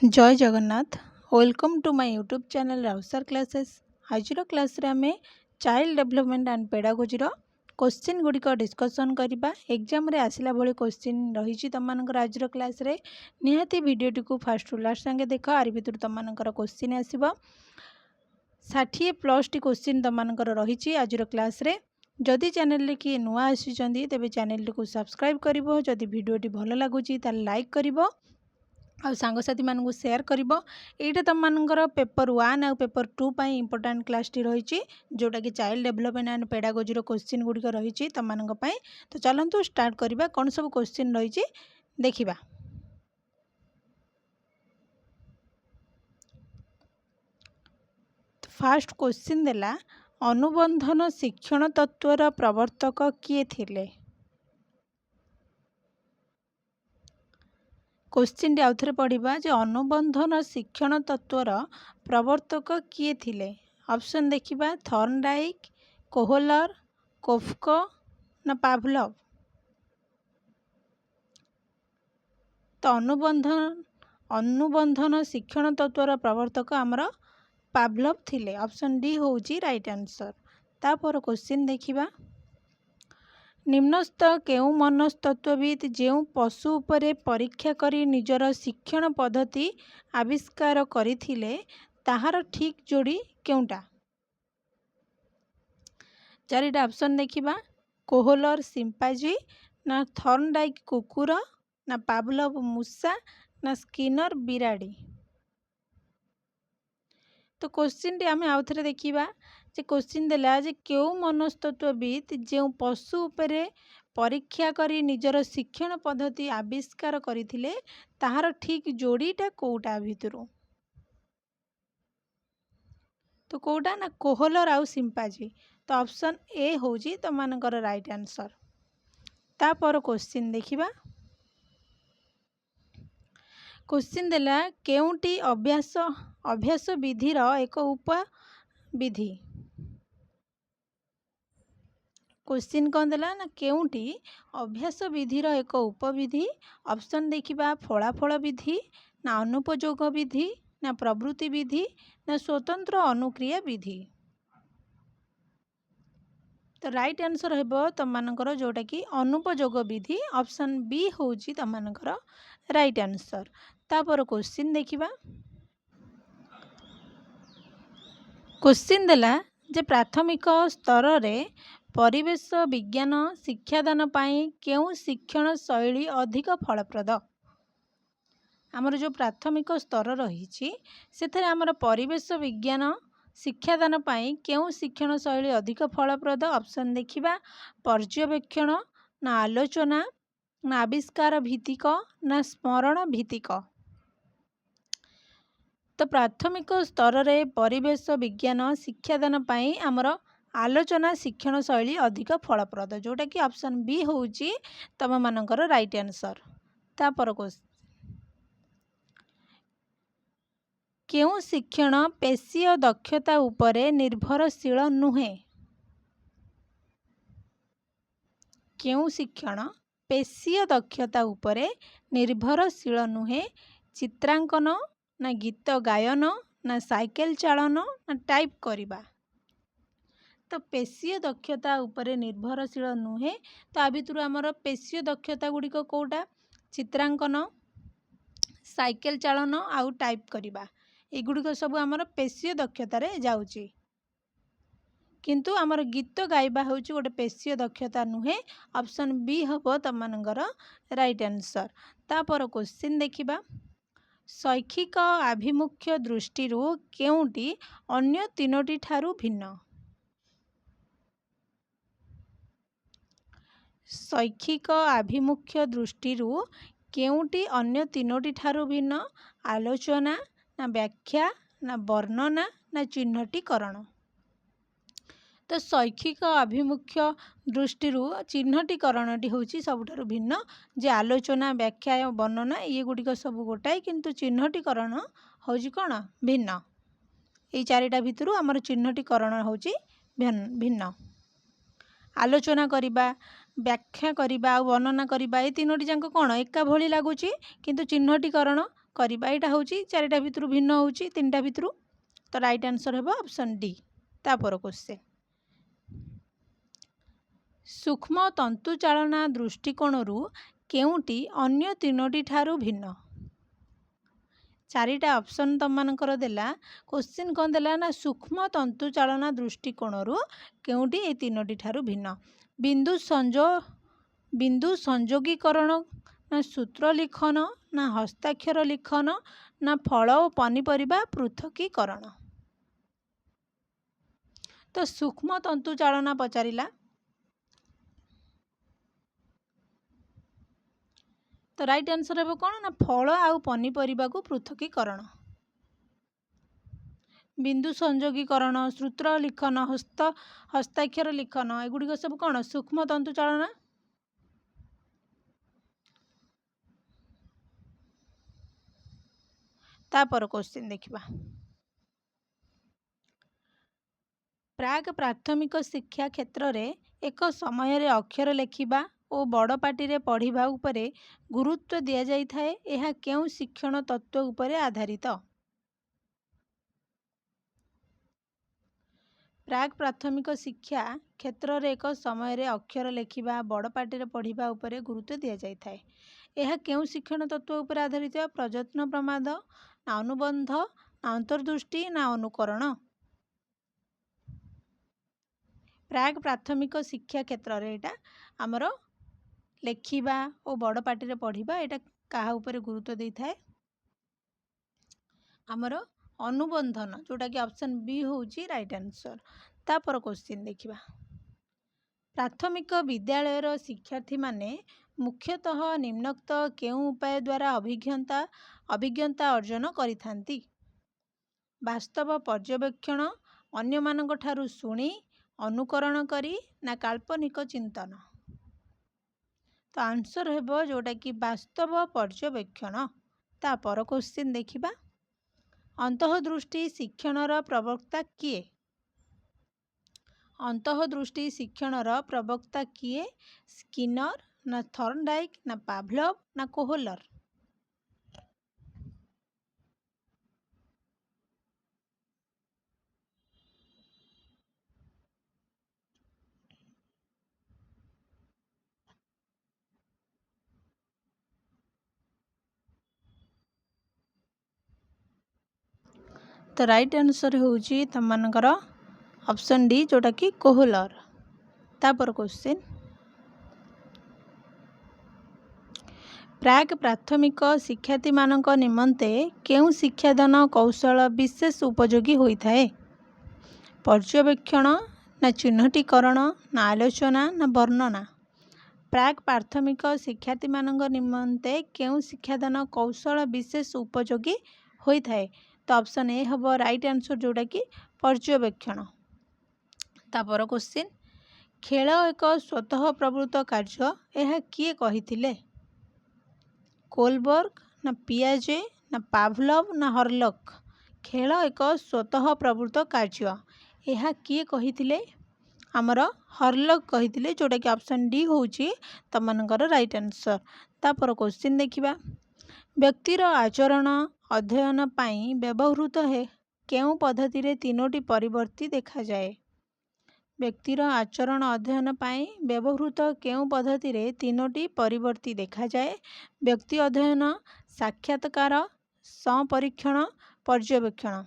जय Jagannath. Welcome to my YouTube channel Rausar classes. आज class रे आमे चाइल्ड डेवलपमेंट एंड पेडागोजी रो क्वेश्चन गुड़िक डिस्कसन करबा। एग्जाम रे आसिला भली क्वेश्चन रही तुम आज क्लास रे निहाती वीडियो को फास्ट टू लास्ट संगे देख। आर भितर तुम क्वेश्चन आसब 60+ टी क्वेश्चन तुम रही आज क्लास रे। जदि चैनल रे किए नुआ आसी तेबे चैनल को सब्सक्राइब करिवो। जदि वीडियोटी भल लगुची ताल लाइक करिवो आ सांगसाथी मानू सेयार करिवो। एटा तुम मानकर पेपर 1 आ पेपर 2 पाई इंपोर्टेंट क्लास टी रही जोटा कि चाइल्ड डेवलपमेंट एंड पेडागोजी रो क्वेश्चन गुड़िक रही तुम मानक पई। तो चलंतु स्टार्ट करिबा कोन सब क्वेश्चन रही देखिबा। फर्स्ट क्वेश्चन देला अनुबंधन शिक्षण तत्वर प्रवर्तक किए थिले। क्वेश्चन टी आउथरे पढ़िबा जे अनुबंधन शिक्षण तत्वर प्रवर्तक किए थिले। ऑप्शन देखिबा थॉर्नडाइक, कोहलर, कोफ्को ना पावलोव। तो अनुबंधन शिक्षण तत्वर प्रवर्तक आमर पावलोव थिले। ऑप्शन डी होउची राइट आंसर। तापर क्वेश्चन देखिबा निम्नस्थ केउ मनस्तत्वविद जेउ पशु उपरे परीक्षा करी निजर शिक्षण पद्धति आविष्कार करिथिले ताहार ठीक जोड़ी केउटा। चारिटा ऑप्शन देखिबा कोहलर सिंपाजी ना थॉर्नडाइक कुकुर ना पावलोव मूसा ना स्किनर बिराड़ी। तो क्वेश्चन टी आमे आउथरे देखिबा जे क्वेश्चन देला जे केउ मनस्तत्वविद जेउ पशु उपरे परीक्षा करी निजर शिक्षण पद्धति आविष्कार करिथिले ताहार ठीक जोड़ीटा कोउटा भितरु। तो कोउटा ना कोहलर आउ सिंपाजी। तो ऑप्शन ए होउची तुम मानकर राइट आंसर। तापर क्वेश्चन देखिबा क्वेश्चन देला केउटी अभ्यास विधिर एक उपविधि। क्वेश्चन कौन देला ना केउटी अभ्यास विधिर एक उपविधि। ऑप्शन देखिबा फलाफल विधि ना अनुपयोग विधि ना प्रवृत्ति विधि ना स्वतंत्र अनुक्रिया विधि। तो राइट आंसर हेबो तुम मानकर जोटा कि अनुपयोग विधि। ऑप्शन बी होउची तुम मानकर राइट आंसर। तापर क्वेश्चन देखिबा क्वेश्चन देला जे प्राथमिक स्तर रे परिवेश विज्ञान शिक्षादान पाई केउ शिक्षण शैली अधिक फलप्रद। आमर जो प्राथमिक स्तर रही से आमर परिवेश विज्ञान शिक्षादान पाई केउ शिक्षण शैली अधिक फलप्रद। ऑप्शन देखिबा पर्यवेक्षण ना आलोचना ना आविष्कार भित्तिक ना स्मरण भित्तिक। तो प्राथमिक स्तर रे परिवेश विज्ञान शिक्षादान पाई आमर आलोचना शिक्षण शैली अधिक फलप्रद जोटा कि ऑप्शन बी होउची तुम मानकर राइट आंसर। तापर केउ शिक्षण पेशीय दक्षता उपरे निर्भरशील नुहे। केउ शिक्षण पेशीय दक्षता उपरे निर्भरशील नुहे। चित्रांकन ना गीत गायन ना साइकेल चालन ना टाइप करिबा। तो पेशीय दक्षता उपरे निर्भरशील नुहे। तो आ भितरु आमर पेशीय दक्षता गुड़िक कोउटा चित्रांकन साइकेल चालन आउ टाइप करिबा एगुड़िक सब आमर पेशीय दक्षता रे जाउची। किंतु आमर गीत गाइबा होउची गोटे पेशीय दक्षता नुहे। ऑप्शन बी हबो तुम मानकर राइट आंसर। तापर क्वेश्चन देखिबा शैक्षिक आभिमुख्य दृष्टि केउटी अन्य तीनोटी ठारू भिन्न। शैक्षिक आभिमुख्य दृष्टि केउटी अन्य तीनोटी ठारू भिन्न। आलोचना ना व्याख्या ना वर्णना ना चिह्नटीकरण। तो शैक्षिक आभिमुख्य दृष्टि चिह्नटीकरण टी होउची सबुठारु भिन्न। जे आलोचना व्याख्या वर्णना ये गुड़िक सब गोटाए किंतु चिह्नटीकरण होउची कौन भिन्न। ये चारिटा भितरु आमर चिह्नटीकरण होउची भिन्न। आलोचना करिबा व्याख्या करिबा वर्णना करिबा ये तीनोटी जांक कौन एका भली लागुची किंतु चिह्नटीकरण କରିବା ଏଇଟା ହେଉଛି ଚାରିଟା ଭିତରୁ ଭିନ୍ନ ହେଉଛି ତିନିଟା ଭିତରୁ। ତ ରାइट आंसर ହେବ ऑप्शन डी। तापर क्वेश्चन सूक्ष्म तंतु चालना दृष्टिकोणरू केउटी अन्य तीनोटी ठारू भिन्न। चारिटा ऑप्शन तुम मानकर देला क्वेश्चन कौन देला ना सूक्ष्म तंतु चालना दृष्टिकोणरू केउटी ए तीनोटी ठारू भिन्न। बिंदु संयोगीकरण ना सूत्र लिखन ना हस्ताक्षर लिखन ना फल और पनीपरिबा पृथकीकरण। तो सूक्ष्म तंतु चालना पचारिला तो राइट आंसर है कौन ना फल आउ पनीपरिबा को पृथकीकरण। बिंदु संयोगीकरण सूत्र लिखन हस्ताक्षर लिखन एगुड़िक सब कौन सूक्ष्म तंतु चालना। तापर क्वेश्चन देखिबा प्राग प्राथमिक शिक्षा क्षेत्र रे एक समय रे अक्षर लेखिबा और बड़ पाटी रे पढ़िबा उपरे गुरुत्व दिया जाई थाए एहा केउ शिक्षण तत्व उपरे आधारित। प्राग प्राथमिक शिक्षा क्षेत्र रे एक समय रे अक्षर लेखिबा बड़ पाटी रे पढ़िबा उपरे गुरुत्व दिया जाई थाए एहा केउ शिक्षण तत्व उपरे आधारित। प्रयत्न प्रमाद ना अनुबंध ना अंतर्दृष्टि ना अनुकरण। प्राग प्राथमिक शिक्षा क्षेत्र रे एटा आमर लेखिबा और बड़ पाटी रे पढ़िबा एटा काहा उपरे गुरुत्व देई थाए आमर अनुबंधन जोटा कि ऑप्शन बी होची राइट आंसर। तापर क्वेश्चन देखिबा प्राथमिक विद्यालय शिक्षार्थी माने मुख्यतः निम्नोक्त केउ उपाय द्वारा अभिज्ञता अर्जन करिथांती। वास्तव पर्यवेक्षण अन्य मानक ठारू सुनी अनुकरण करी ना काल्पनिक चिंतन। तो आंसर हेबो जोटा कि वास्तव पर्यवेक्षण। तापर क्वेश्चन देखिबा अंतःदृष्टि शिक्षणर प्रवक्ता किए। अंतःदृष्टि शिक्षणर प्रवक्ता किए स्किनर ना थॉर्नडाइक ना पावलोव ना कोहलर। तो राइट आंसर होची तुम मानकर ऑप्शन डी जोटा कि कोहलर। तापर क्वेश्चन प्राग प्राथमिक शिक्षार्थी मानक निमंते केउ शिक्षादान कौशल विशेष उपयोगी होता है। पर्यवेक्षण ना चिन्हटीकरण ना आलोचना ना वर्णना। प्राग प्राथमिक शिक्षार्थी मानक निमंते केउ शिक्षादान कौशल विशेष उपयोगी होता है। तो ऑप्शन ए हम राइट आंसर जोटा कि पर्यवेक्षण। तापर क्वेश्चन खेल एक स्वतः प्रवृत्त कार्य यह किए कहिथिले। कोलबर्ग ना पियाजे ना पावलोव ना हर्लक। खेल एक स्वतः प्रवृत्त कार्य यह किए कहिथिले आमर हर्लक कहिथिले जोटा कि ऑप्शन डी होची तमनकर राइट आंसर। तापर क्वेश्चन देखिबा व्यक्तिर आचरण अध्ययन पाई व्यवहृत है केउ पद्धति रे तीनोटी परिवर्ती देखा जाए। व्यक्तिर आचरण अध्ययन पाई व्यवहृत केउ पद्धति रे तीनोटी परिवर्ती देखा जाए। व्यक्ति अध्ययन साक्षात्कार संपरीक्षण पर्यवेक्षण।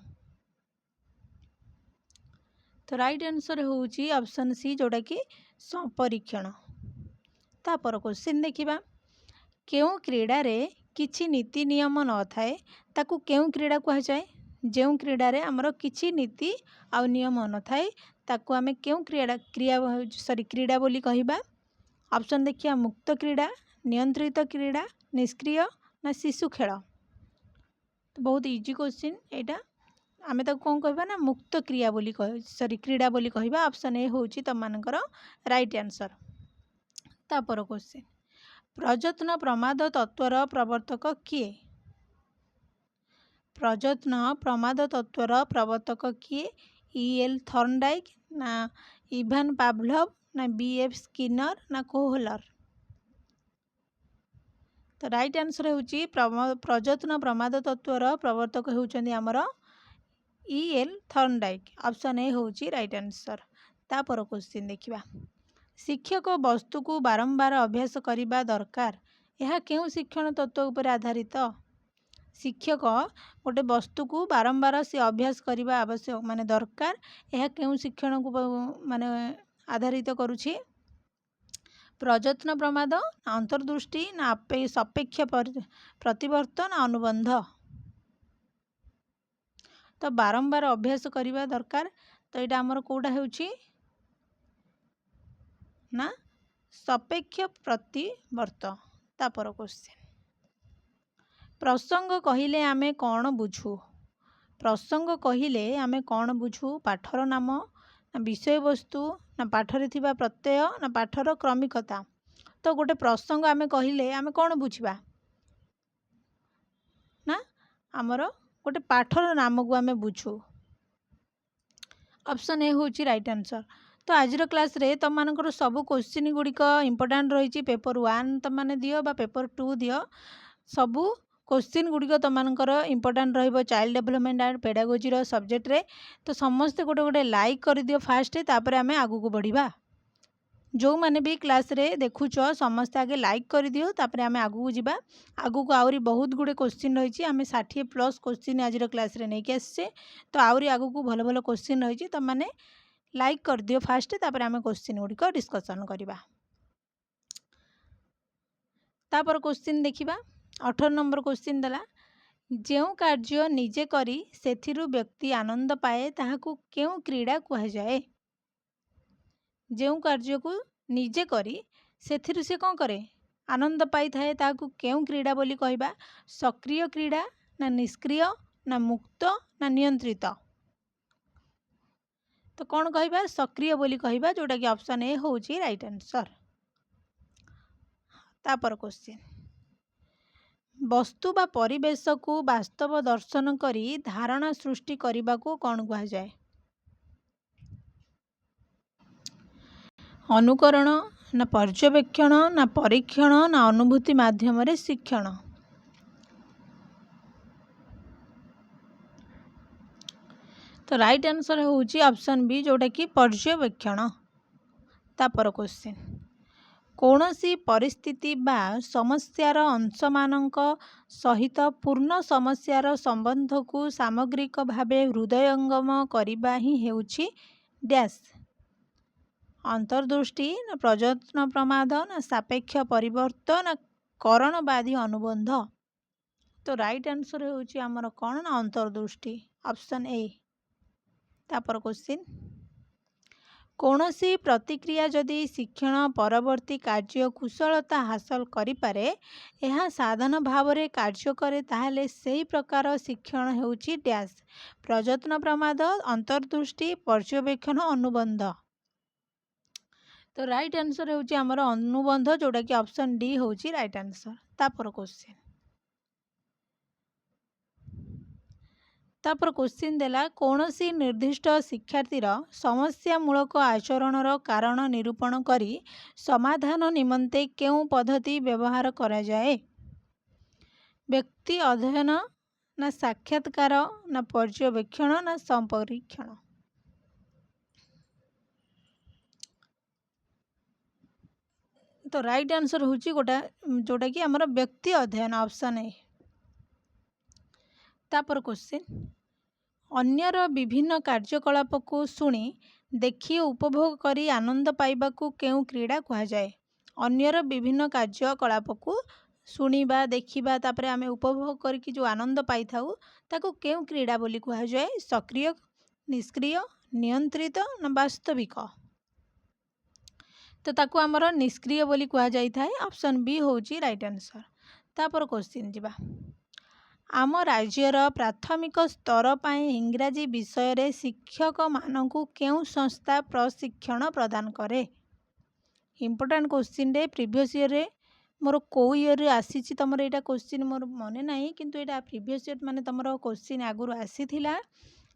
तो राइट आंसर होची ऑप्शन सी जोटा कि संपरीक्षण। तापर क्वेश्चन देखिबा केउ क्रीडा रे किछि नीति नियम न थाए ताकू केउ क्रीडा कहा जाए। जेउ क्रीडा रे हमर किछि नीति आ नियम न थाए ताकू आमे केउ क्रीडा बोली कहिबा। ऑप्शन देखिया मुक्त क्रीडा नियंत्रित क्रीडा निष्क्रिय ना शिशु खेल। तो बहुत इजी क्वेश्चन एटा आमे ताकू कोन कहबा ना मुक्त क्रिया बोली क्रीडा बोली कहिबा। ऑप्शन ए होची तम मानकर राइट आंसर। तापर क्वेश्चन प्रयत्न प्रमाद तत्वर प्रवर्तक किए। प्रयत्न प्रमाद तत्वर प्रवर्तक किए ई.एल. थॉर्नडाइक ना इवान पावलोव ना बी.एफ. स्किनर ना कोहलर। तो राइट आंसर होची प्रजत्न प्रमाद तत्वर प्रवर्तक होउछन्ती हमर ई.एल. थर्नडाइक। ऑप्शन ए होची राइट आंसर। तापर क्वेश्चन देखिबा, शिक्षक वस्तु को बारंबार अभ्यास करने दरकार, यह क्यों शिक्षण तत्व उपर आधारित? शिक्षक गोटे वस्तु को बारंबार से अभ्यास करने आवश्यक माने दरकार, यह क्यों शिक्षण को माने आधारित करुछि? प्रजत्न प्रमाद ना अंतर्दृष्टि ना सापेक्ष प्रतिवर्त ना अनुबंध? तो बारंबार अभ्यास करने दरकार, तो यहाँ आमर कौटा होउछि ना सापेक्ष प्रतिवर्त। तापर क्वेश्चन, प्रसंग कहिले आमे कौन बुझू? प्रसंग कहिले आमे कौन बुझू? पाठर नाम ना विषय वस्तु ना पाठरे थिबा प्रत्यय ना पाठर क्रमिकता? तो गोटे प्रसंग आमे कहिले आमे कौन बुझिबा ना आमर गोटे पाठर नाम को आमे बुझू। ऑप्शन ए होची राइट आंसर। तो आज क्लास रे तुम मानकर सब क्वेश्चन गुड़िक इंपोर्टाट रही, पेपर 1 तुम मैंने दियो बा पेपर 2 दियो, सबू क्वेश्चन गुड़िक तुम मानकर इंपोर्टाट रहिबो चाइल्ड डेवलपमेंट एंड पेडागोजी रो सब्जेक्ट रे। तो समस्ते गोटे गोटे लाइक कर दियो फास्ट, तापर आमे आगु को बढ़िबा। जो माने भी क्लास रे देखुच समस्ते आगे लाइक कर दियो, तापर आमे आगु को जिबा। आगु को आउरी बहुत गुडे क्वेश्चन रही, आमे 60+ क्वेश्चन आज क्लास रे नहीं के आसे। तो आउरी आगु को भलो भलो क्वेश्चन रही, तुम माने लाइक कर दियो फास्ट, तापर आमे क्वेश्चन गुड़िक डिस्कशन करिबा। तापर क्वेश्चन देखिबा, 18 नंबर क्वेश्चन दला, जो कार्य निजे करी सेथिरु व्यक्ति आनंद पाए ताहाकू केउ क्रीड़ा कहा जाए? जो कार्य को निजे करी सेथिरु से कौन करे आनंद पाई थाए ताहाकू केउ क्रीड़ा बोली कहबा? सक्रिय क्रीड़ा ना निष्क्रिय ना मुक्त ना नियंत्रित? तो कौन कहबा? सक्रिय बोली कहबा, जोटा कि ऑप्शन ए होची राइट आंसर। तापर क्वेश्चन, वस्तु बा परिवेश को वास्तव दर्शन करी धारणा सृष्टि करने को कौन कहा जाए? अनुकरण ना पर्यवेक्षण ना परीक्षण ना अनुभूति माध्यम रे शिक्षण? तो राइट आंसर होची ऑप्शन बी, जोटा कि पर्यवेक्षण। तापर क्वेश्चन, कौनसी परिस्थिति बा समस्यार अंश मानक सहित पूर्ण समस्यार संबंध को सामग्रिक भावे हृदयंगम करिबा ही हेउछि डैश? अंतर्दृष्टि ना प्रजत्न प्रमाद ना सापेक्ष परिवर्तन ना करणवादी अनुबंध? तो राइट आंसर होची हमर कौन ना अंतर्दृष्टि, ऑप्शन ए। तापर क्वेश्चन, कौनसी प्रतिक्रिया जदि शिक्षण परवर्ती कार्य कुशलता हासिल करि पारे यह साधन भाव रे कार्य करे, ताहले सही प्रकार शिक्षण हेउछि डैश? प्रजत्न प्रमाद, अंतर्दृष्टि, पर्यवेक्षण, अनुबंध? तो राइट आंसर होची हमर अनुबंध, जोटा कि ऑप्शन डी होची राइट आंसर। तापर क्वेश्चन, तापर क्वेश्चन देला, कौनसी निर्दिष्ट शिक्षार्थीर समस्यामूलक आचरणर कारण निरूपण करी समाधान निमंते केउ पद्धति व्यवहार करा जाए? व्यक्ति अध्ययन ना साक्षात्कार ना पर्यवेक्षण ना संपरीक्षण? तो राइट आंसर होची गोटा जोटा कि हमर व्यक्ति अध्ययन, ऑप्शन ए। तापर क्वेश्चन, अन्यर विभिन्न कार्यकलाप को शुणी देखी उपभोग करी आनंद पाइबा को केउ क्रीड़ा कहा जाए? अन्यर विभिन्न कार्यकलाप को शुणिबा देखिबा तापर आमे उपभोग करके जो आनंद पाई थाउ ताको केउ क्रीड़ा बोली कहा जाए? सक्रिय, निष्क्रिय, नियंत्रित ना वास्तविक? तो ताको हमर निष्क्रिय बोली कहा जाई थाए, ऑप्शन बी होची राइट आंसर। तापर क्वेश्चन जिबा, आम राज्यर प्राथमिक स्तर पाए इंग्राजी विषय रे शिक्षक मानकु केउ संस्था प्रशिक्षण प्रदान करे? इंपोर्टेंट क्वेश्चन रे प्रीवियस ईयर रे मोर को ईयर रे आसीची तमर एटा क्वेश्चन मोर मने नाही, किंतु एटा प्रीवियस ईयर माने तमर क्वेश्चन आगुर आसीथिला।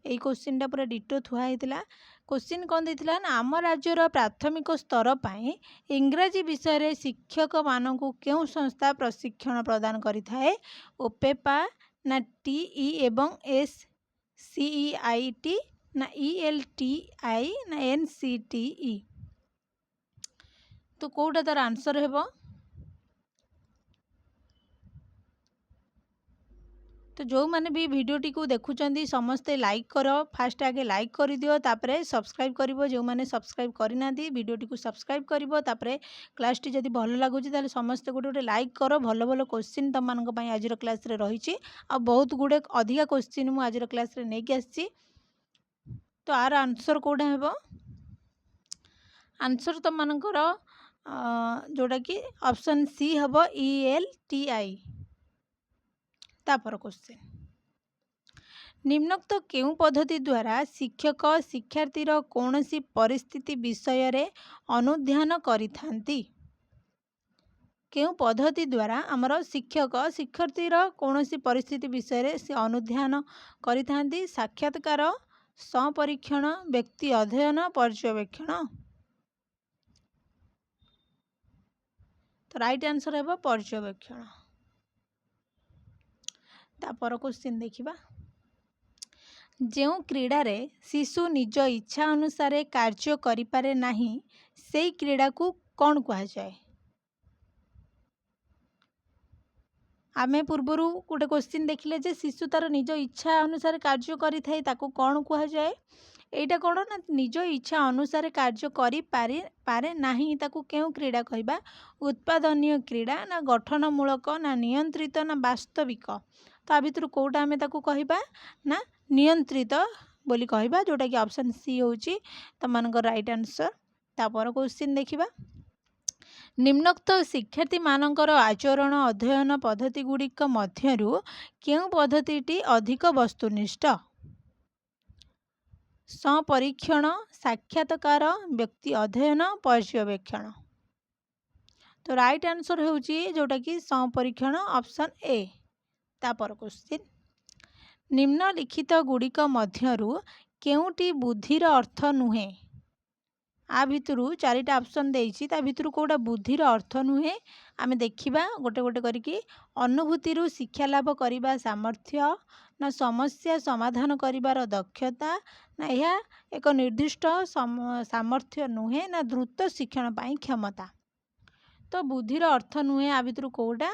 यही क्वेश्चनटा पूरा डिटो थुआ होता क्वेश्चन कौन देता ना आम राज्यर प्राथमिक स्तर पर इंग्राजी विषय रे शिक्षक मानू क्यों संस्था प्रशिक्षण प्रदान करिथाए ओपेपा ना टीई एवं SCEIT ना ELTI ना NCTE तो कौटा तार आंसर हेबो तो जो मैंने भी वीडियोटी को देखुचंदी समस्ते लाइक करो फास्ट आगे लाइक कर दियो तापरे सब्सक्राइब करिवो जो मैंने सब्सक्राइब करिना दी वीडियोटी को सब्सक्राइब करिवो तापरे क्लास टी जदी भलो लागुची ताले समस्ते गोटे गोटे लाइक करो भलो भलो क्वेश्चन तम मानक पई आजिर क्लास रे रहिची आ बहुत गुडे अधिका क्वेश्चन मु आजिर क्लास रे नेकी आछि तो आर आंसर कोडा हेबो आंसर तम मानकर जोटा कि ऑप्शन सी हेबो ELTI तापर क्वेश्चन निम्नोक्त केउं पद्धति द्वारा शिक्षक शिक्षार्थीर कौनसी परिस्थिति विषय रे अनुध्यान करिथांती केउं पद्धति द्वारा आमर शिक्षक शिक्षार्थीर कौनसी परिस्थिति विषय रे से अनुध्यान करिथांती साक्षात्कार स्वपरीक्षण व्यक्ति अध्ययन पर्यवेक्षण तो राइट आंसर हेबो पर्यवेक्षण तापर क्वेश्चन देखिबा जो क्रीड़ा रे शिशु निज इच्छा अनुसार कार्य करि पारे नाही सेई क्रीड़ा को कौन कहा जाए आमे पूर्वरु गोटे क्वेश्चन देखिले जे शिशु तार निज इच्छा अनुसार कार्य करि थाई ताको कौन कहा जाए एटा कौन ना निज इच्छा अनुसार कार्य करि पारे नाही ताको केउ क्रीड़ा कहबा उत्पादनीय क्रीड़ा ना गठनमूलक ना नियंत्रित ना वास्तविक तो आ भितर कोटा आमे ताको कहबा ना नियंत्रित बोली कहबा जोटा कि ऑप्शन सी होची तमनक राइट आंसर तापर क्वेश्चन देखिबा निम्नोक्त शिक्षार्थी मानकर आचरण अध्ययन पद्धति गुड़िक मध्यरु केउ पद्धतिटी अधिक वस्तुनिष्ठ स्वपरीक्षण साक्षात्कार व्यक्ति अध्ययन पर्यवेक्षण तो राइट आंसर होची जोटा कि स्वपरीक्षण ऑप्शन ए तापर क्वेश्चन निम्नलिखित गुड़िक मध्यरु केउटी बुद्धिर अर्थ नुहे आ भितरु चारिटा ऑप्शन देइछि ता भितरु कोडा बुद्धिर अर्थ नुहे आमे देखिबा गोटे गोटे करिकी अनुभूति रु शिक्षा लाभ करिबा सामर्थ्य ना समस्या समाधान करिबार दक्षता ना यह एक निर्दिष्ट सामर्थ्य नुहे ना द्रुत शिक्षण पाई क्षमता तो बुद्धिर अर्थ नुहे आ भितरु कोडा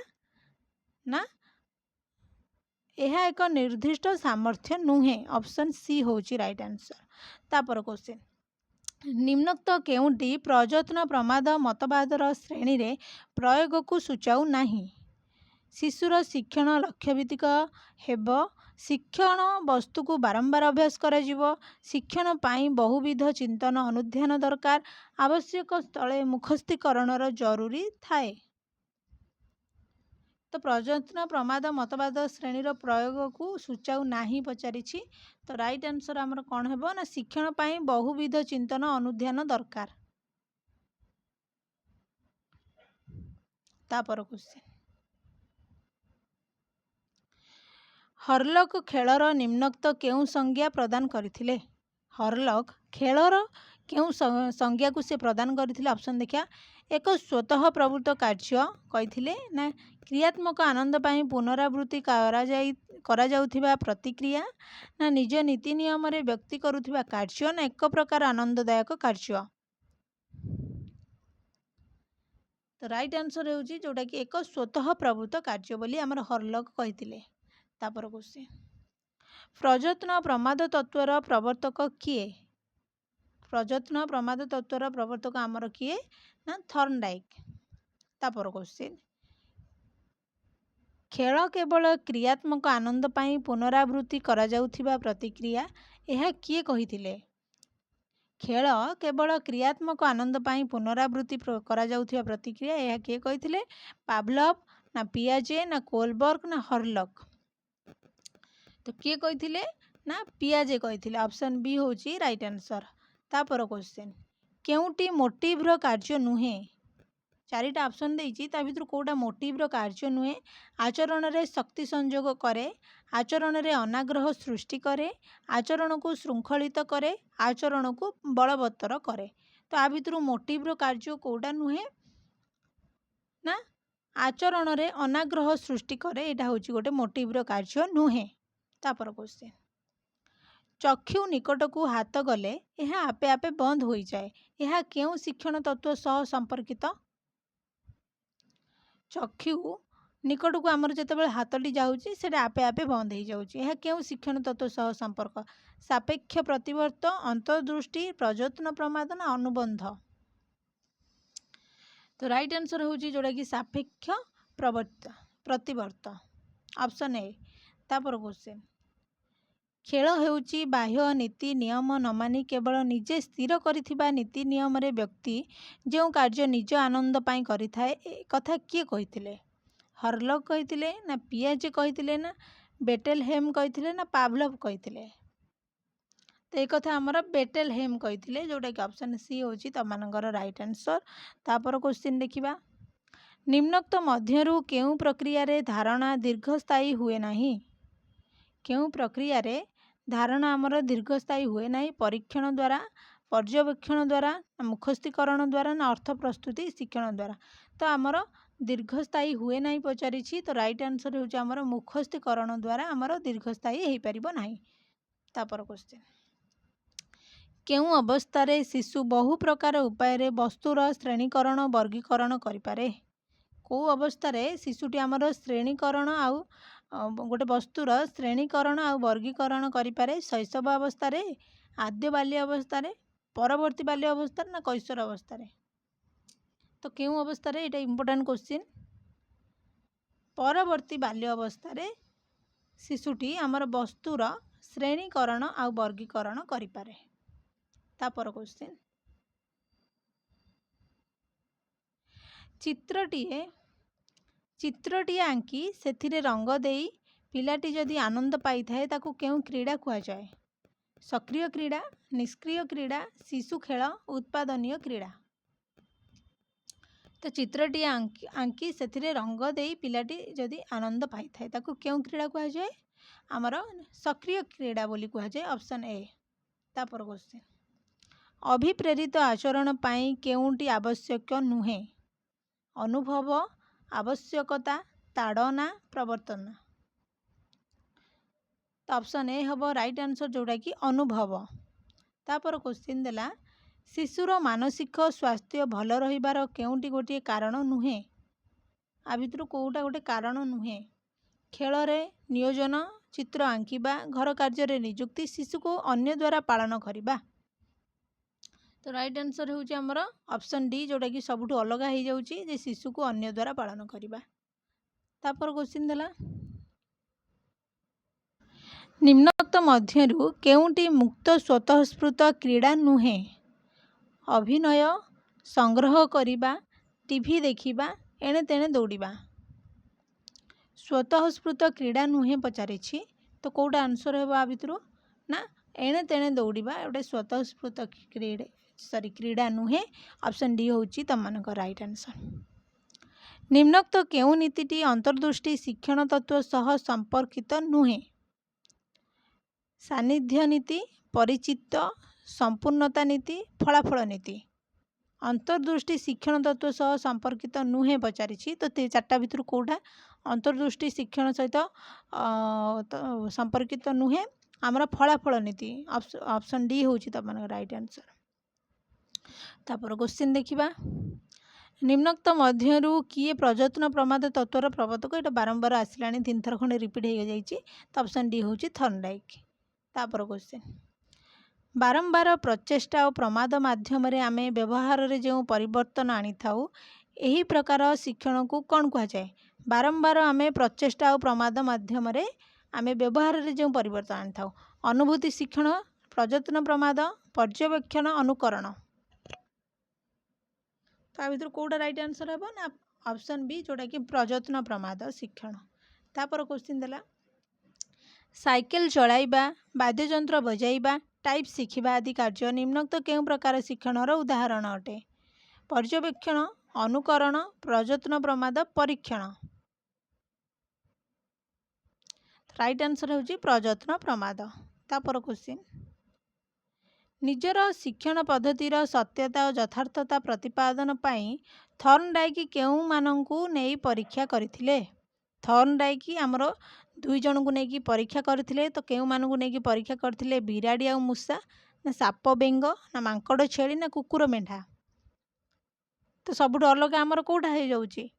ना यह एक निर्दिष्ट सामर्थ्य नुहे ऑप्शन सी होची राइट आंसर तापर क्वेश्चन निम्नोक्त केउंटी प्रयत्न प्रमाद मतवादर श्रेणी रे प्रयोग को सूचाऊ नाही शिशुर शिक्षण लक्ष्यभित्तिक हेब शिक्षण वस्तु को बारंबार अभ्यास करा जिवो शिक्षण पाई बहुविध चिंतन अनुध्यान दरकार आवश्यक स्थले मुखस्थीकरणर जरूरी थाए तो प्रयत्न प्रमाद मतवाद श्रेणीर प्रयोग को सूचाऊ नाही पचारि तो राइट आंसर आमर कौन हेबो ना शिक्षण पाई बहुविध चिंतन अनुध्यान दरकार तापर क्वेश्चन हरलक खेलर निम्नोक्त केउ संज्ञा प्रदान करथिले हरलक खेलर केउ संज्ञा को से प्रदान करथिले ऑप्शन देखिया एक स्वतः प्रवृत्त कार्य कहिथिले ना क्रियात्मक आनंद पाई पुनरावृत्ति करा जाउथिबा प्रतिक्रिया ना निज नीति नियम रे व्यक्ति करुथिबा कार्य ना एक प्रकार आनंददायक कार्य तो राइट आंसर होउची जोटा कि एक स्वतः प्रवृत्त कार्य बोली हमर हरलक कहिथिले तापर क्वेश्चन प्रयत्न प्रमाद तत्वर प्रवर्तक किए प्रयत्न प्रमाद तत्वर प्रवर्तक आमर किए ना थर्नडाइक तापर क्वेश्चन खेल केवल क्रियात्मक आनंद पाई पुनरावृत्ति करा जाउथिबा प्रतिक्रिया यह किए कहिथिले खेल केवल क्रियात्मक आनंद पाई पुनरावृत्ति करा जाउथिबा प्रतिक्रिया यह किए कहिथिले पावलोव ना पियाजे ना कोलबर्ग ना हरलक तो किए कहिथिले ना पियाजे कहिथिले ऑप्शन बी होची राइट आंसर तापर क्वेश्चन केउटी मोटिव रो कार्य नुहे चारिटा ऑप्शन देइछि ता भितर कोटा मोटिव रो कार्य नुहे आचरण रे शक्ति संयोग करे आचरण रे अनाग्रह सृष्टि करे आचरण को श्रृंखलित करे आचरण को बलवत्तर करे तो आ भितर मोटिव रो कार्य कोटा नुहे ना आचरण रे अनाग्रह सृष्टि करे एटा होची गोटे मोटिव रो कार्य नुहे तापर क्वेश्चन चक्षु निकट को हाथ गले यह आपे आपे बंद हो जाए यह केउ शिक्षण तत्व सह संपर्कित चक्षु निकट को आमर जिते हाथटी जाऊँगी से आपे आपे बंद हो जाऊँगी यह केउ शिक्षण तत्व सह संपर्क सापेक्ष प्रतिवर्त अंतर्दृष्टि प्रयत्न प्रमाद ना अनुबंध तो राइट आंसर होची जोड़ा कि सापेक्ष प्रतिवर्त ऑप्शन ए तापर क्वेश्चन खेल हेउची बाह्य नीति नियम न मानि केवल निजे स्थिर करिथिबा नीति नियम रे व्यक्ति जो कार्य निज आनंद पाई करिथाए ए कथा किए कहिथिले हरलक कहिथिले ना पियाजे कहिथिले ना बेटेलहेम कहिथिले ना पावलोव कहिथिले तो एक कथा आमर बेटेलहेम कहिथिले जोटा कि ऑप्शन सी होची तमानकर राइट आंसर तापर क्वेश्चन देखिबा निम्नोक्त मध्यरु केउ प्रक्रिया रे धारणा दीर्घस्थायी हुए नाही केउ प्रक्रिया रे धारणा आमर दीर्घस्थायी हुए नाही परीक्षण द्वारा पर्यवेक्षण द्वारा मुखस्थीकरण द्वारा ना अर्थ प्रस्तुति शिक्षण द्वारा तो आमर दीर्घस्थायी हुए नाही पचारिछि तो राइट आंसर होची आमर मुखस्थीकरण द्वारा आमर दीर्घस्थायी हेई परिबो नाही तापर क्वेश्चन केउ अवस्था रे शिशु बहु प्रकार उपाय रे वस्तुर श्रेणीकरण वर्गीकरण करि पारे को अवस्था रे शिशुटी आमर श्रेणीकरण आउ गोटे वस्तुर श्रेणीकरण आ वर्गीकरण करें शैशव अवस्था आद्य बाल्य अवस्था परवर्ती बाल्य अवस्था ना कैशोर अवस्था तो क्यों अवस्था ये इम्पोर्टेंट क्वेश्चन परवर्ती बाल्य अवस्था शिशुटी आमर वस्तुर श्रेणीकरण आ वर्गीकरण करें तापर क्वेश्चन चित्रटीए आंकी से रंग देई पिलाटी जदि आनंद पाई थाए ताकू केउ क्रीड़ा कुआ जाए सक्रिय क्रीड़ा निष्क्रिय क्रीड़ा शिशु खेल उत्पादनीय क्रीड़ा तो चित्रटीए आंकी से रंग देई पिलाटी जदि आनंद पाई थाए ताकू केउ क्रीड़ा कुआ जाए आमर सक्रिय क्रीड़ा बोली कुआ जाए ऑप्शन ए तापर क्वेश्चन अभिप्रेरित आचरण पाई केउटी आवश्यक नुहे अनुभव आवश्यकता ताड़ना प्रवर्तन तो ऑप्शन ए हम राइट आंसर जोड़ा कि अनुभव तापर क्वेश्चन देला शिशुर मानसिक स्वास्थ्य भल रहिबार केउटी गोटे कारण नुहे आ भितर कोउटा गोटे कारण नुहे खेल रे नियोजन चित्र आंकिबा घर कार्य रे नियुक्ति शिशु को अन्य द्वारा पालन करिबा तो राइट आंसर होची हमर ऑप्शन डी जोटा कि सबुठु अलग हो जाउची जे शिशु को अन्य द्वारा पालन करिबा तापर क्वेश्चन देला निम्नोक्त मध्यरु केउटी मुक्त स्वतःस्फूर्त क्रीड़ा नुहे अभिनय संग्रह करिबा टीवी देखिबा एणे तेणे दौड़िबा स्वतःस्फूर्त क्रीड़ा नुहे पचारिछि तो कोउटा आंसर हेबा भितरु ना एणे तेणे दौड़िबा गोटे स्वतःस्फूर्त क्रीड़ा नुहे ऑप्शन डी होची तमनक राइट आंसर निम्नोक्त केउ नीतिटी अंतर्दृष्टि शिक्षण तत्व सह संपर्कित नुहे सानिध्य नीति परिचित संपूर्णता नीति फलाफल नीति अंतर्दृष्टि शिक्षण तत्व सह संपर्कित नुहे पचारिछि तो चार्टा भितर कोउटा अंतर्दृष्टि शिक्षण सहित संपर्कित नुहे आमर फलाफल नीति ऑप्शन डी होची तमनक राइट आंसर तापर क्वेश्चन देखिबा निम्नोक्त मध्यरु किए प्रयत्न प्रमाद तत्वर प्रवर्तक ये बारंबार आसलानी 3 थर खंडे रिपीट हो जाइए तो ऑप्शन डी होची थर्नडाइक तापर क्वेश्चन बारंबार प्रचेष्टा और प्रमाद माध्यम आम व्यवहार रे जो परिवर्तन आनी थाउ एही प्रकार शिक्षण को कौन कह जाए बारंबार आम प्रचेष्टा और प्रमाद माध्यम आम व्यवहार रे जो परिवर्तन आनी थाउ अनुभूति शिक्षण प्रयत्न प्रमाद पर्यवेक्षण अनुकरण तो भर कौटा राइट आंसर हम ना ऑप्शन बी जोटा कि प्रयत्न प्रमाद शिक्षण तापर क्वेश्चन देला साइकेल चलाइबा वाद्ययंत्र बजाइबा टाइप शिखिबा आदि कार्य निम्नोक्त केउ प्रकार शिक्षणर उदाहरण अटे पर्यवेक्षण अनुकरण प्रयत्न प्रमाद परीक्षण। राइट आंसर होची प्रयत्न प्रमाद। तापर क्वेश्चन निजर शिक्षण पद्धतिर सत्यता और यथार्थता प्रतिपादन पाई थर्नडाइक केउ मानंकु नेई परीक्षा करथिले। थर्नडाइक आमर दुई जन को नेकी परीक्षा करथिले तो केउ मानंकु नेकी परीक्षा करथिले बिराड़ी आ मूषा ना साप बेंग ना मांकड़ छेली ना कुकुर मेढा। तो सबुठ अलग आमर कोटा हो जाउची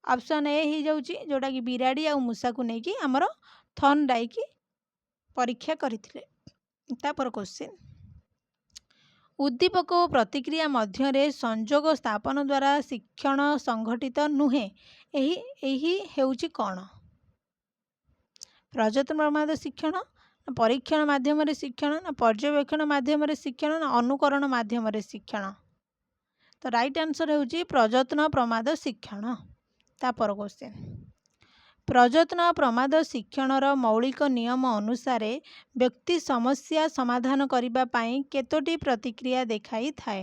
ऑप्शन ए हो जाउची जोटा कि बिराड़ी आ मूषा को नेकी आमर थर्नडाइक परीक्षा करथिले। तापर क्वेश्चन उद्दीपक और प्रतिक्रिया मध्य संजोग स्थापन द्वारा शिक्षण संघटित नुहे एही हेउची कौन। प्रयत्न प्रमाद शिक्षण परीक्षण माध्यम शिक्षण ना पर्यवेक्षण माध्यम शिक्षण ना अनुकरण माध्यम शिक्षण। तो राइट आंसर होची प्रयत्न प्रमाद शिक्षण। तापर क्वेश्चन प्रयत्न प्रमाद शिक्षणर मौलिक नियम अनुसार व्यक्ति समस्या समाधान करिबा पाई केतोटी प्रतिक्रिया देखाई थाए।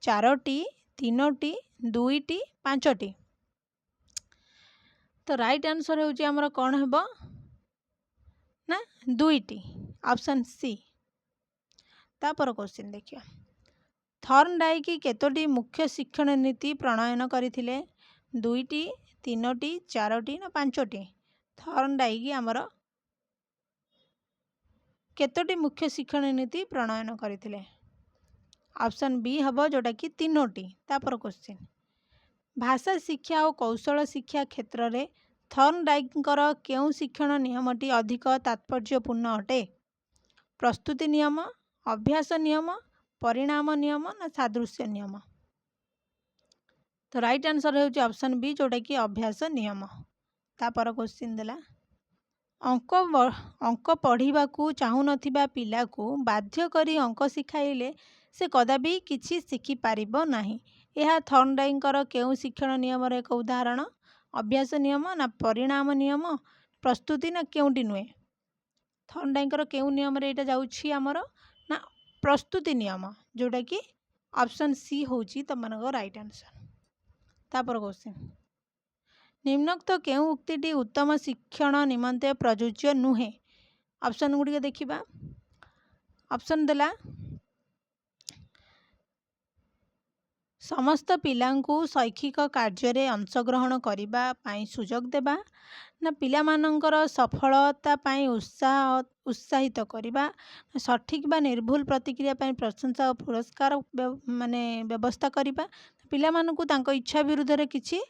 4टी 3टी 2टी 5टी। तो राइट आंसर होची हमर कौन हेबो ना 2टी ऑप्शन सी। तापर क्वेश्चन देखियो थर्नडाइक केतोटी मुख्य शिक्षण नीति प्रणयन करथिले। 2टी 3टी 4टी ना 5टी। थर्नडाइक आमर केतोटी मुख्य शिक्षण नीति प्रणयन करथिले। ऑप्शन बी हबो जोटा कि 3टी। तापर क्वेश्चन भाषा शिक्षा और कौशल शिक्षा क्षेत्र में थर्नडाइकर केउ शिक्षण नियमटी अधिक तात्पर्यपूर्ण अटे। प्रस्तुति नियम अभ्यास नियम परिणाम नियम ना सादृश्य नियम। तो राइट आंसर होची ऑप्शन बी जोटा कि अभ्यास नियम। तापर क्वेश्चन देला अंक पढ़ा चाहू नथिबा पिला को बाध्य करी अंक शिखाइले से कदापि किछि शिखि पारिबो नाही। यह थर्नडाइकर केउ शिक्षण नियम एक उदाहरण। अभ्यास नियम ना परिणाम नियम प्रस्तुति ना केउटी नुए। थर्नडाइकर केउ नियम रे एटा जाउछि हमर ना प्रस्तुति नियम जोटा कि ऑप्शन सी होची तमनको राइट आंसर। तापर क्वेश्चन निम्नोक्त केउ उक्तिटी उत्तम शिक्षण निमंते प्रयोज्य नुहे। ऑप्शन गुडी देखिबा। ऑप्शन देला समस्त पिलांकु शैक्षिक कार्य अंशग्रहण करिबा पाई सुजोग देबा ना पिला मानकर सफलता पाई उत्साहित करिबा सठिक बा निर्भुल प्रतिक्रिया पाई प्रशंसा और पुरस्कार माने व्यवस्था करिबा पिला मानकु तांको इच्छा विरुद्ध रे किछि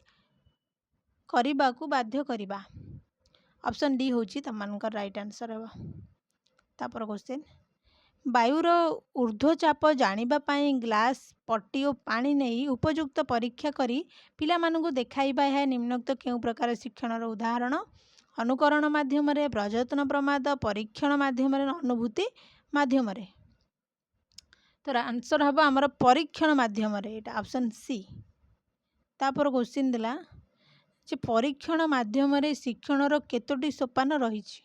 करिबा को बाध्य करिबा। ऑप्शन डी होची तमनकर राइट आंसर हेबा। तापर क्वेश्चन वायुर ऊर्ध्वचाप जानिबा पाई ग्लास पट्टी और पानी नहीं उपयुक्त परीक्षा करी पिला मानकु देखाइबा है निम्नोक्त केउ प्रकार शिक्षणर उदाहरण। अनुकरण माध्यम रे प्रयत्न प्रमाद परीक्षण माध्यम रे अनुभूति माध्यम रे। तो आंसर हम आमर परीक्षण माध्यम रे एटा ऑप्शन सी। तापर क्वेश्चन दिला जे परीक्षण माध्यम रे शिक्षणर केतोटी सोपान रहिछि।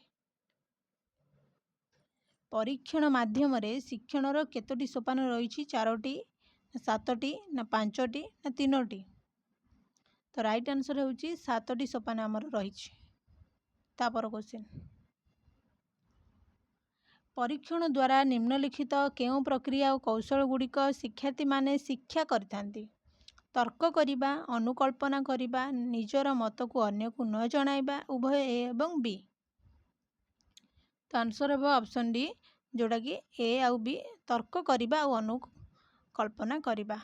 परीक्षण माध्यम रे शिक्षणर केतोटी सोपान रहिछि 4टी 7टी ना 5टी ना 3टी। तो राइट आंसर होची 7टी सोपान आमर रहिछि। तापर क्वेश्चन परीक्षण द्वारा निम्नलिखित केउ प्रक्रिया और कौशल गुड़िक शिक्षार्थी माने शिक्षा करथांती। तर्क करिबा अनुकल्पना करिबा निजर मत को अन्य को न जणाइबा उभय ए एवं बी। तो आंसर हे ऑप्शन डी जोटा कि ए आउ बी तर्क करिबा और अनुकल्पना करिबा।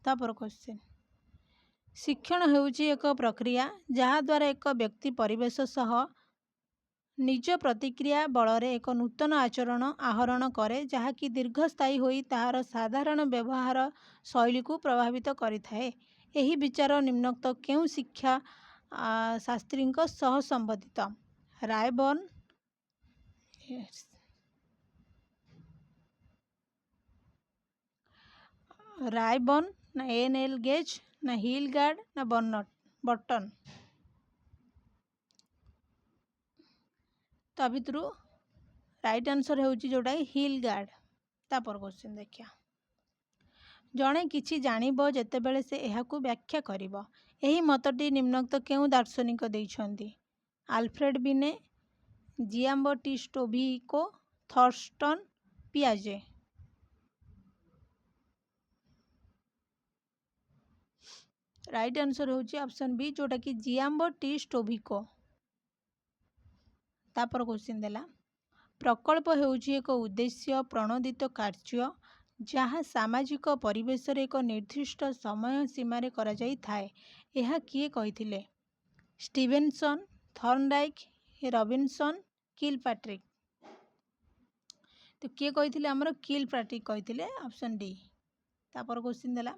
तापर क्वेश्चन शिक्षण हेउची एक प्रक्रिया जहा द्वारा एक व्यक्ति परिवेश सह निज प्रतिक्रिया बल एक नूतन आचरण आहरण करे जहाँकि दीर्घस्थायी होई ताहार साधारण व्यवहार शैली को प्रभावित करिथाए। एही विचार निम्नोक्त केउ शिक्षा शास्त्री सह संबंधित। रायबर्न ना एन.एल. गेज ना हिलगार्ड ना बर्टन। तो भितर राइट आंसर होची जोटा हिलगार्ड। तापर क्वेश्चन देखिया ଜଣେ କିଛି ଜାଣିବ ଯେତେବେଳେ ସେ ଏହାକୁ ବ୍ୟାଖ୍ୟା କରିବ। ଏହି ମତଟି ନିମ୍ନୋକ୍ତ କେଉଁ ଦାର୍ଶନିକ ଦେଇଛନ୍ତି? ଆଲଫ୍ରେଡ୍ ବିନେ, ଜିଆମ୍ବଟିଷ୍ଟୋଭିକୋ, ଥର୍ଷ୍ଟନ୍ ପିଆଜେ। ରାଇଟ୍ ଆନ୍ସର ହେଉଛି ଅପସନ୍ ବି, ଯେଉଁଟାକି ଜିଆମ୍ବଟିଷ୍ଟୋଭିକୋ। ତାपर କ୍ୱେଶ୍ଚିନ୍ ଦେଲା, ପ୍ରକଳ୍ପ ହେଉଛି ଏକ ଉଦ୍ଦେଶ୍ୟ ପ୍ରଣୋଦିତ କାର୍ଯ୍ୟ ଯାହା ସାମାଜିକ ପରିବେଶରେ ଏକ ନିର୍ଦ୍ଦିଷ୍ଟ ସମୟ ସୀମାରେ କରାଯାଇଥାଏ। ଏହା କିଏ କହିଥିଲେ? Stevenson, Thorndike, Robinson, Kilpatrick. ତ କିଏ କହିଥିଲେ? ଆମର କିଲପାଟ୍ରିକ୍ କହିଥିଲେ, ଅପସନ୍ ଡି। ତାपर କ୍ୱେଶ୍ଚିନ୍ ଦେଲା,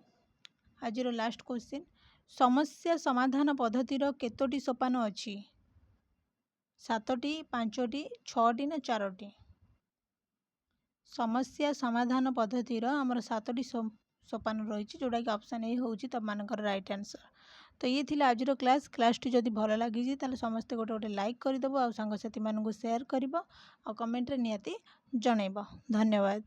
ଆଜିର ଲାଷ୍ଟ କ୍ୱେଶ୍ଚିନ୍, ସମସ୍ୟା ସମାଧାନ ପଦ୍ଧତିର କେତୋଟି ସୋପାନ ଅଛି? 7ଟି, 5ଟି, 6ଟି ନା 4ଟି? ସମସ୍ୟା ସମାଧାନ ପଦ୍ଧତିର ଆମର 7ଟି ସୋପାନ ରହିଛି, ଯେଉଁଟାକି ଅପସନ୍ ଏ ହେଉଛି ତୁମମାନଙ୍କର ରାଇଟ୍ ଆନ୍ସର। ତ ଇଏ ଥିଲା ଆଜିର କ୍ଲାସ୍ଟି ଯଦି ଭଲ ଲାଗିଛି ତାହେଲେ ସମସ୍ତେ ଗୋଟେ ଗୋଟେ ଲାଇକ୍ କରିଦେବ, ଆଉ ସାଙ୍ଗସାଥିମାନଙ୍କୁ ସେୟାର କରିବ, ଆଉ କମେଣ୍ଟରେ ନିହାତି ଜଣାଇବ। ଧନ୍ୟବାଦ।